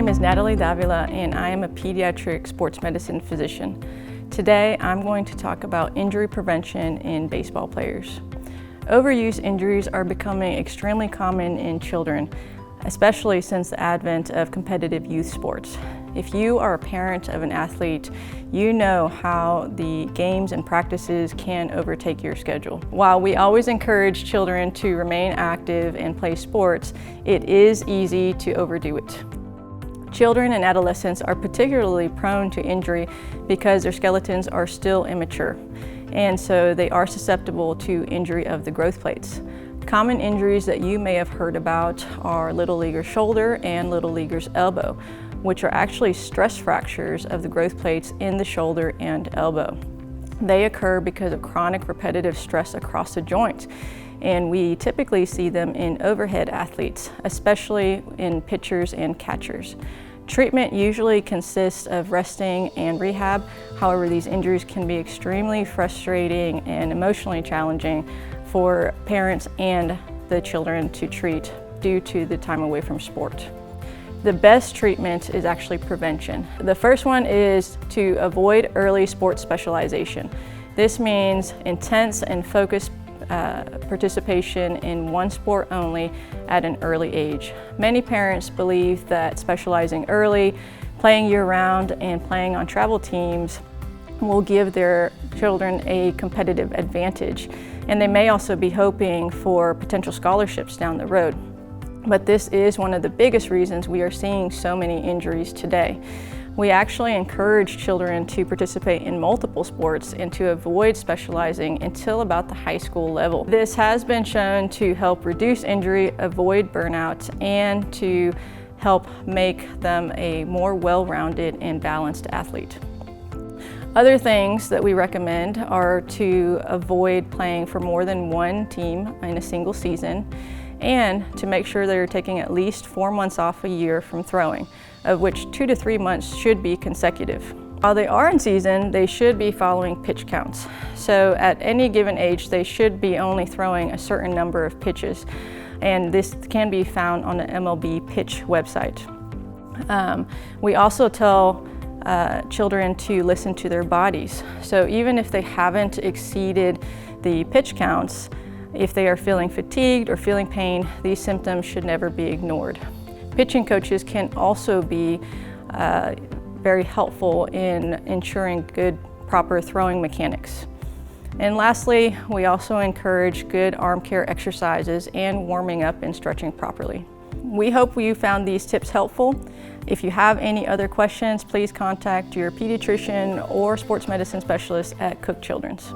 name is Nathalie Davila and I am a pediatric sports medicine physician. Today I'm going to talk about injury prevention in baseball players. Overuse injuries are becoming extremely common in children, especially since the advent of competitive youth sports. If you are a parent of an athlete, you know how the games and practices can overtake your schedule. While we always encourage children to remain active and play sports, it is easy to overdo it. Children and adolescents are particularly prone to injury because their skeletons are still immature, and so they are susceptible to injury of the growth plates. Common injuries that you may have heard about are little leaguer's shoulder and little leaguer's elbow, which are actually stress fractures of the growth plates in the shoulder and elbow. They occur because of chronic repetitive stress across the joint, and we typically see them in overhead athletes, especially in pitchers and catchers. Treatment usually consists of resting and rehab. However, these injuries can be extremely frustrating and emotionally challenging for parents and the children to treat due to the time away from sport. The best treatment is actually prevention. The first one is to avoid early sports specialization. This means intense and focused participation in one sport only at an early age. Many parents believe that specializing early, playing year-round, and playing on travel teams will give their children a competitive advantage. And they may also be hoping for potential scholarships down the road. But this is one of the biggest reasons we are seeing so many injuries today. We actually encourage children to participate in multiple sports and to avoid specializing until about the high school level. This has been shown to help reduce injury, avoid burnout, and to help make them a more well-rounded and balanced athlete. Other things that we recommend are to avoid playing for more than one team in a single season, and to make sure they're taking at least 4 months off a year from throwing, of which 2 to 3 months should be consecutive. While they are in season, they should be following pitch counts. So at any given age, they should be only throwing a certain number of pitches, and this can be found on the MLB pitch website. We also tell children to listen to their bodies. So even if they haven't exceeded the pitch counts, if they are feeling fatigued or feeling pain, these symptoms should never be ignored. Pitching coaches can also be very helpful in ensuring good, proper throwing mechanics. And lastly, we also encourage good arm care exercises and warming up and stretching properly. We hope you found these tips helpful. If you have any other questions, please contact your pediatrician or sports medicine specialist at Cook Children's.